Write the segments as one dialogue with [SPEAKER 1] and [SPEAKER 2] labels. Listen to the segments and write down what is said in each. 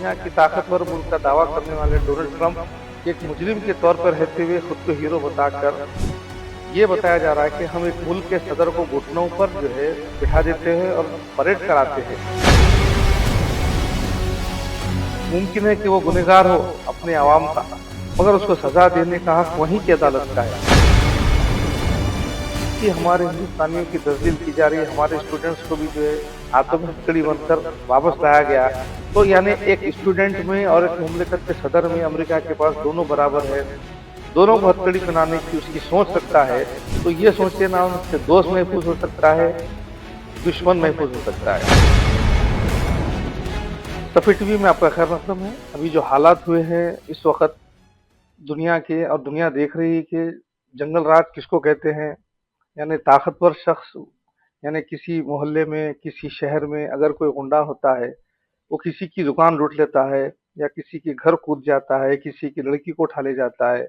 [SPEAKER 1] दुनिया की ताकतवर मुल्क का दावा करने वाले डोनाल्ड ट्रंप एक मुजरिम के तौर पर रहते हुए खुद को हीरो बताकर ये बताया जा रहा है कि हम एक मुल्क के सदर को घुटनों पर जो है बिठा देते हैं और परेड कराते हैं। मुमकिन है कि वो गुनहगार हो अपने आवाम का, मगर उसको सजा देने का हक वहीं की अदालत का है कि हमारे हिंदुस्तानियों की तस्दील की जा रही है। हमारे स्टूडेंट्स को भी जो है आत्महत्या बनकर वापस लाया गया। तो यानी एक स्टूडेंट में और एक मुमलिकत के सदर में अमेरिका के पास दोनों बराबर है, दोनों को हथकड़ी बनाने की उसकी सोच सकता है। तो ये सोचे ना उससे दोस्त महफूज हो सकता है, दुश्मन महफूज हो सकता है। सफी टीवी में आपका खैर मकदम है। अभी जो हालात हुए हैं इस वक्त दुनिया के, और दुनिया देख रही है कि जंगल राज किसको कहते हैं। यानी ताकतवर शख्स, यानी किसी मोहल्ले में, किसी शहर में अगर कोई गुंडा होता है, वो किसी की दुकान लूट लेता है या किसी के घर कूद जाता है, किसी की लड़की को उठा ले जाता है,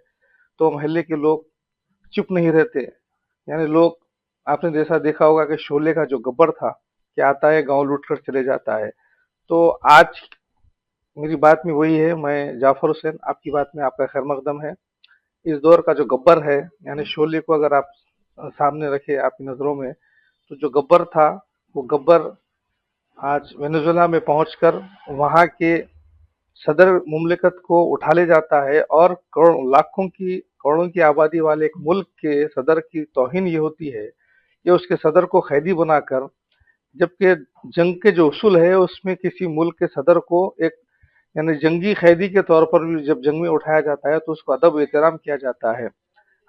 [SPEAKER 1] तो मोहल्ले के लोग चुप नहीं रहते। यानी लोग, आपने जैसा देखा होगा कि शोले का जो गब्बर था कि आता है गांव लूट कर चले जाता है। तो आज मेरी बात में वही है। मैं जाफर हुसैन, आपकी बात में आपका खैर मकदम है। इस दौर का जो गब्बर है, यानी शोले को अगर आप सामने रखे आपकी नजरों में, तो जो गब्बर था वो गब्बर आज वेनेजुएला में पहुंचकर वहां के सदर मुमलिकत को उठा ले जाता है। और करोड़ों की आबादी वाले एक मुल्क के सदर की तौहीन ये होती है कि उसके सदर को कैदी बनाकर, जबकि जंग के जो उसूल है उसमें किसी मुल्क के सदर को एक यानी जंगी कैदी के तौर पर भी जब जंग में उठाया जाता है तो उसको अदब एहतराम किया जाता है।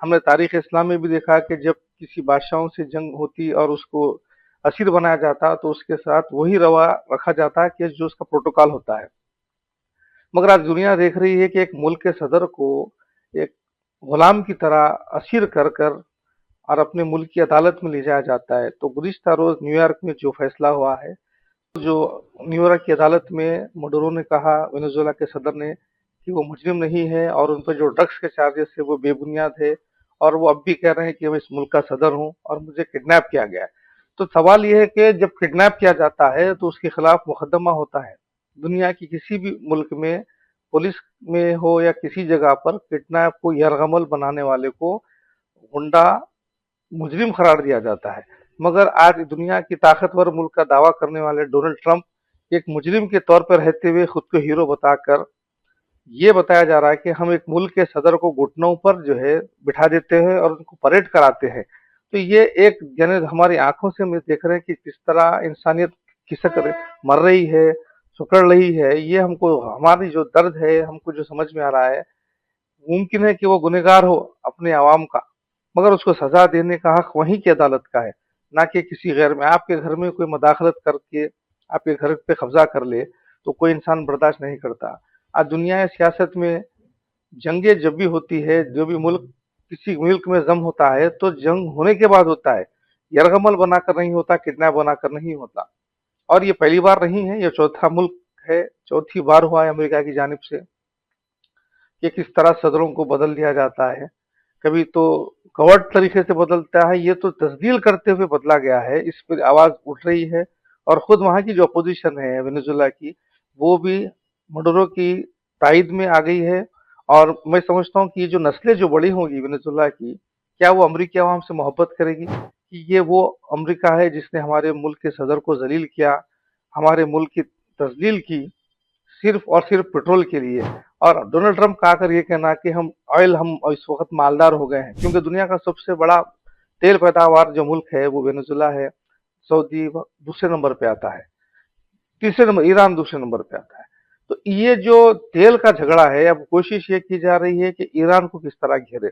[SPEAKER 1] हमने तारीख इस्लाम में भी देखा कि जब किसी बादशाहों से जंग होती और उसको असीर बनाया जाता तो उसके साथ वही रवा रखा जाता है कि जो उसका प्रोटोकॉल होता है। मगर आज दुनिया देख रही है कि एक मुल्क के सदर को एक गुलाम की तरह असीर कर कर और अपने मुल्क की अदालत में ले जाया जाता है। तो गुज़िश्ता रोज न्यूयॉर्क में जो फैसला हुआ है, जो न्यूयॉर्क की अदालत में मडुरो ने कहा, वेनेजुएला के सदर ने, कि वो मुजरिम नहीं है और उन पर जो ड्रग्स के चार्जेस है वो बेबुनियाद है, और वो अब भी कह रहे हैं कि मैं इस मुल्क का सदर हूं और मुझे किडनैप किया गया है। तो सवाल ये है कि जब किडनैप किया जाता है तो उसके खिलाफ मुकदमा होता है। दुनिया की किसी भी मुल्क में, पुलिस में हो या किसी जगह पर, किडनैप को यरगमल बनाने वाले को गुंडा मुजरिम करार दिया जाता है। मगर आज दुनिया की ताकतवर मुल्क का दावा करने वाले डोनाल्ड ट्रंप एक मुजरिम के तौर पर रहते हुए खुद को हीरो बताकर ये बताया जा रहा है कि हम एक मुल्क के सदर को घुटनों पर जो है बिठा देते हैं और उनको परेड कराते हैं। तो ये एक, यानी हमारी आंखों से हम देख रहे हैं कि किस तरह इंसानियत खिसक मर रही है, सुकड़ रही है। ये हमको, हमारी जो दर्द है हमको जो समझ में आ रहा है, मुमकिन है कि वो गुनहगार हो अपने आवाम का, मगर उसको सजा देने का हक वहीं की अदालत का है, ना कि किसी गैर में। आपके घर में कोई मदाखलत करके आपके घर पे कब्जा कर ले तो कोई इंसान बर्दाश्त नहीं करता। आज दुनिया सियासत में जंगे जब भी होती है, जो भी मुल्क, किसी मुल्क में जंग होता है तो जंग होने के बाद होता है, यरगमल बनाकर नहीं होता, किडनैप बनाकर नहीं होता। और ये पहली बार नहीं है, ये चौथा मुल्क है, चौथी बार हुआ है अमेरिका की जानिब से कि किस तरह सदरों को बदल दिया जाता है। कभी तो कवर्ट तरीके से बदलता है, ये तो तस्दील करते हुए बदला गया है। इस पर आवाज उठ रही है और खुद वहां की जो अपोजिशन है वेनेजुएला की, वो भी मडुरो की तायद में आ गई है। और मैं समझता हूँ कि ये जो नस्लें जो बड़ी होंगी वेनेजुएला की, क्या वो अमरीकी अवाम से मोहब्बत करेगी कि ये वो अमरीका है जिसने हमारे मुल्क के सदर को जलील किया, हमारे मुल्क की तजलील की, सिर्फ और सिर्फ पेट्रोल के लिए। और डोनाल्ड ट्रंप का आकर ये कहना कि हम इस वक्त मालदार हो गए हैं, क्योंकि दुनिया का सबसे बड़ा तेल पैदावार जो मुल्क है वो वेनेजुएला है। सऊदी दूसरे नंबर पे आता है, तीसरे नंबर ईरान दूसरे नंबर पे आता है। तो ये जो तेल का झगड़ा है, अब कोशिश ये की जा रही है कि ईरान को किस तरह घेरे।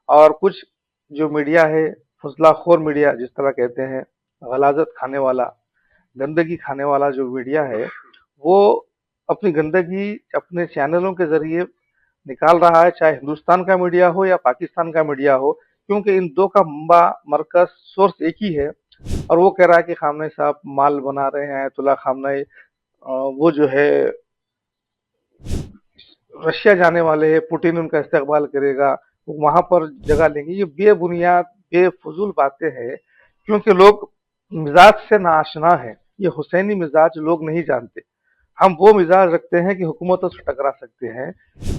[SPEAKER 1] और कुछ जो मीडिया है, फजलाखोर मीडिया जिस तरह कहते हैं, गलाजत खाने वाला, गंदगी खाने वाला जो मीडिया है, वो अपनी गंदगी अपने चैनलों के जरिए निकाल रहा है, चाहे हिंदुस्तान का मीडिया हो या पाकिस्तान का मीडिया हो, क्योंकि इन दो का मंबा, मरकज, सोर्स एक ही है। और वो कह रहा है कि खामनेई साहब माल बना रहे हैं, आयतुल्ला खामनेई वो जो है रशिया जाने वाले हैं, पुतिन उनका इस्तेकबाल करेगा, वो वहां पर जगह लेंगे। ये बेबुनियाद बेफजूल बातें हैं, क्योंकि लोग मिजाज से नाआशना है। ये हुसैनी मिजाज लोग नहीं जानते। हम वो मिजाज रखते हैं कि हुकूमतों से टकरा सकते हैं।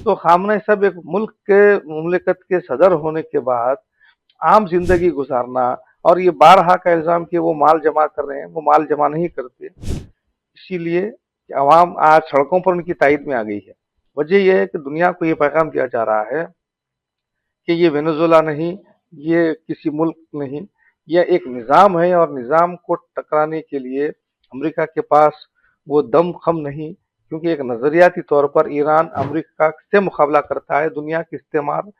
[SPEAKER 1] तो खामना सब एक मुल्क के मुमलिकत के सदर होने के बाद आम जिंदगी गुजारना, और ये बारहा का इल्जाम कि वो माल जमा कर रहे हैं, वो माल जमा नहीं करते। इसीलिए कि अवाम आज सड़कों पर उनकी तायद में आ गई है। वजह यह है कि दुनिया को ये पैगाम दिया जा रहा है कि ये वेनेजुएला नहीं, ये किसी मुल्क नहीं, यह एक निज़ाम है, और निज़ाम को टकराने के लिए अमेरिका के पास वो दम खम नहीं। क्योंकि एक नज़रियाती तौर पर ईरान अमेरिका से मुकाबला करता है, दुनिया की इस्तेमाल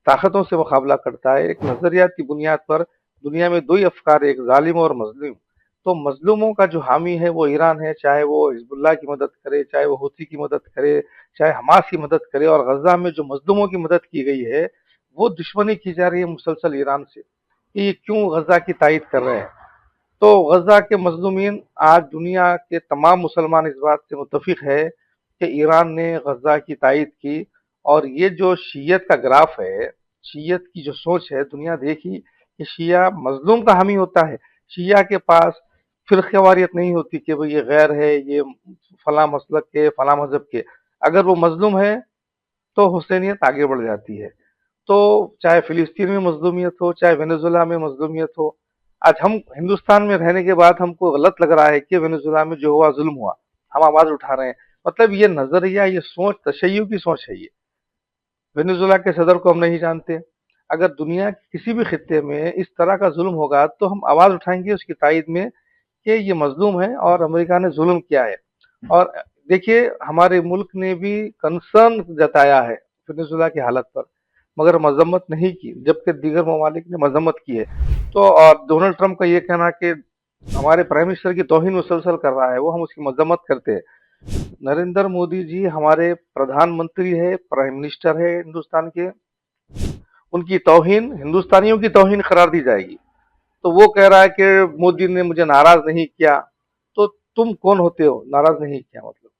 [SPEAKER 1] ताकतों से मुकाबला करता है। एक नज़रियाती बुनियाद पर दुनिया में दो ही अफकार है, एक जालिम और मजलूम। तो मजलूमों का जो हामी है वो ईरान है, चाहे वो हिजबुल्लाह की मदद करे, चाहे वो हूथी की मदद करे, चाहे हमास की मदद करे। और गजा में जो मजलूमों की मदद की गई है, वो दुश्मनी की जा रही है मुसलसल ईरान से कि ये क्यों गजा की तायद कर रहे हैं। तो गजा के मजलूमीन, आज दुनिया के तमाम मुसलमान इस बात से मुतफिक है कि ईरान ने गजा की तायद की। और ये जो शीयत का ग्राफ है, शीयत की जो सोच है, दुनिया देखी कि शिया मजलूम का हामी होता है। शिया के पास फिरकेवारियत नहीं होती कि भाई ये गैर है, ये फला मसलक के, फला मजहब के। अगर वो मजलूम है तो हुसैनियत आगे बढ़ जाती है। तो चाहे फिलिस्तीन में मजलूमियत हो, चाहे वेनेजुएला में मजलूमियत हो, आज हम हिंदुस्तान में रहने के बाद हमको गलत लग रहा है कि वेनेजुएला में जो हुआ जुल्म हुआ, हम आवाज उठा रहे हैं। मतलब ये नजरिया, ये सोच तशय्युई की सोच है। ये वेनेजुएला के सदर को हम नहीं जानते। अगर दुनिया के किसी भी खित्ते में इस तरह का जुल्म होगा तो हम आवाज उठाएंगे उसकी तायद में कि ये मजलूम है और अमेरिका ने जुल्म किया है। और देखिए, हमारे मुल्क ने भी कंसर्न जताया है वेनेजुएला की हालत पर, मगर मजम्मत नहीं की, जबकि दीगर ममालिक ने मजम्मत की है। तो और डोनाल्ड ट्रंप का ये कहना कि हमारे प्राइम मिनिस्टर की तौहीन मुसलसल कर रहा है, वो हम उसकी मजम्मत करते हैं। नरेंद्र मोदी जी हमारे प्रधानमंत्री है, प्राइम मिनिस्टर है हिंदुस्तान के, उनकी तौहीन हिंदुस्तानियों की तौहीन करार दी जाएगी। तो वो कह रहा है कि मोदी ने मुझे नाराज नहीं किया। तो तुम कौन होते हो नाराज नहीं किया मतलब?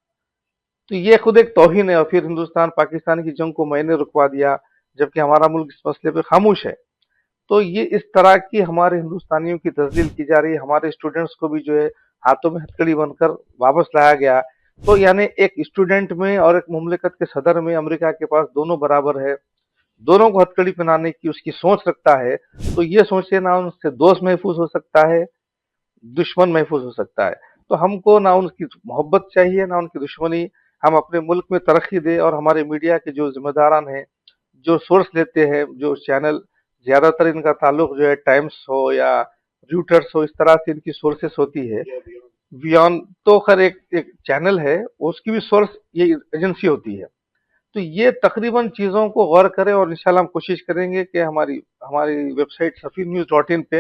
[SPEAKER 1] तो ये खुद एक तौहीन है। और फिर हिंदुस्तान पाकिस्तान की जंग को मैंने रुकवा दिया, जबकि हमारा मुल्क इस मसले पे खामोश है। तो ये इस तरह की हमारे हिंदुस्तानियों की तजलील की जा रही है। हमारे स्टूडेंट्स को भी जो है हाथों में हथकड़ी बनकर वापस लाया गया। तो यानी एक स्टूडेंट में और एक मुमलिकत के सदर में अमेरिका के पास दोनों बराबर है, दोनों को हथकड़ी पहनाने की उसकी सोच रखता है। तो ये सोच से ना उनसे दोस्त महफूज हो सकता है, दुश्मन महफूज हो सकता है। तो हमको ना उनकी मोहब्बत चाहिए, ना उनकी दुश्मनी। हम अपने मुल्क में तरक्की दे, और हमारे मीडिया के जो जिम्मेदारान हैं, जो सोर्स लेते हैं, जो चैनल, ज्यादातर इनका ताल्लुक जो है टाइम्स हो या रूटर्स हो, इस तरह से इनकी सोर्सेस होती है। बियॉन्ड तो खैर एक चैनल है, उसकी भी सोर्स ये एजेंसी होती है। तो ये तकरीबन चीजों को गौर करें, और इंशाल्लाह हम कोशिश करेंगे कि हमारी हमारी वेबसाइट safirnews.in पे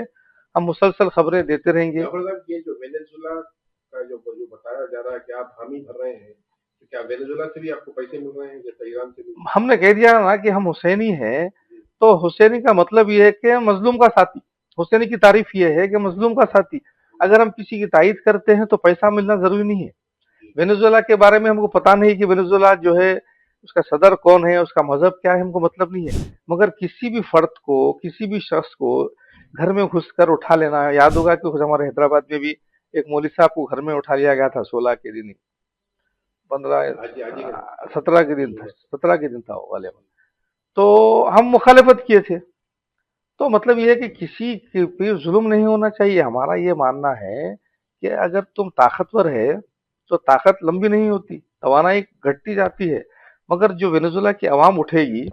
[SPEAKER 1] हम मुसलसल खबरें देते रहेंगे।
[SPEAKER 2] ये जो वेनेजुएला का जो बताया जा रहा है कि आप हामी भर रहे हैं, तो क्या वेनेजुएला से भी आपको पैसे मिल रहे हैं जैसे ईरान से भी?
[SPEAKER 1] हमने कह दिया ना कि हम हुसैनी हैं। तो हुसैनी का मतलब ये है कि मजलूम का साथी। हुसैनी की तारीफ ये है कि मजलूम का साथी। अगर हम किसी की तायद करते हैं तो पैसा मिलना जरूरी नहीं है। वेनेजुएला के बारे में हमको पता नहीं कि वेनेजुएला जो है उसका सदर कौन है, उसका मजहब क्या है, हमको मतलब नहीं है। मगर किसी भी फर्द को, किसी भी शख्स को घर में घुसकर उठा लेना, याद होगा कि हमारे हैदराबाद में भी एक मौलवी साहब को घर में उठा लिया गया था, 16 के दिन ही, 15 17 के दिन था, 17 के दिन था वो वाले। तो हम मुखालिफत किए थे। तो मतलब ये है कि किसी के पे जुल्म नहीं होना चाहिए। हमारा ये मानना है कि अगर तुम ताकतवर है तो ताकत लंबी नहीं होती, तवानाई घटती जाती है। मगर जो वेनेजुएला की आवाम उठेगी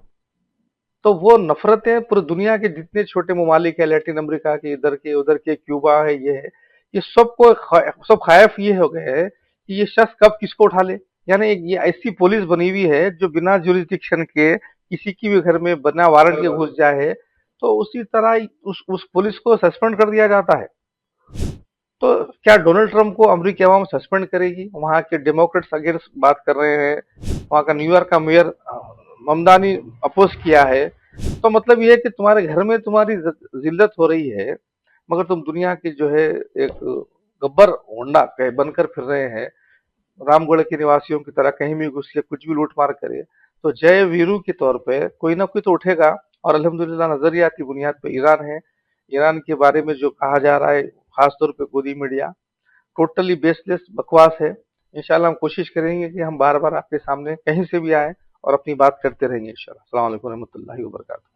[SPEAKER 1] तो वो नफरतें पूरी दुनिया के जितने छोटे ममालिक है, लैटिन अमेरिका के, इधर के उधर के, क्यूबा है, ये है, ये सबको सब खायफ ये हो गए है कि ये शख्स कब किसको उठा ले। यानी ये ऐसी पुलिस बनी हुई है जो बिना जुरिस्डिक्शन के किसी की भी घर में बिना वारंट के घुस जाए, तो उसी तरह उस पुलिस को सस्पेंड कर दिया जाता है। तो क्या डोनाल्ड ट्रंप को अमेरिकी अवाम सस्पेंड करेगी? वहां के डेमोक्रेट्स अगेंस्ट बात कर रहे हैं, वहां का न्यूयॉर्क का मेयर ममदानी अपोज किया है। तो मतलब ये है कि तुम्हारे घर में तुम्हारी जिल्लत हो रही है, मगर तुम दुनिया के जो है एक गब्बर होंडा बनकर फिर रहे हैं, रामगढ़ के निवासियों की तरह कहीं भी घुस के कुछ भी लूट मार करे। तो जय वीरू के तौर पे कोई ना कोई तो उठेगा। और अल्हम्दुलिल्लाह नजरियाती बुनियाद पे ईरान है। ईरान के बारे में जो कहा जा रहा है, खासतौर पे गोदी मीडिया, टोटली बेसलेस बकवास है। इंशाल्लाह हम कोशिश करेंगे कि हम बार बार आपके सामने कहीं से भी आए और अपनी बात करते रहेंगे इंशाल्लाह। अस्सलाम वालेकुम रहमतुल्लाहि व बरकातहू।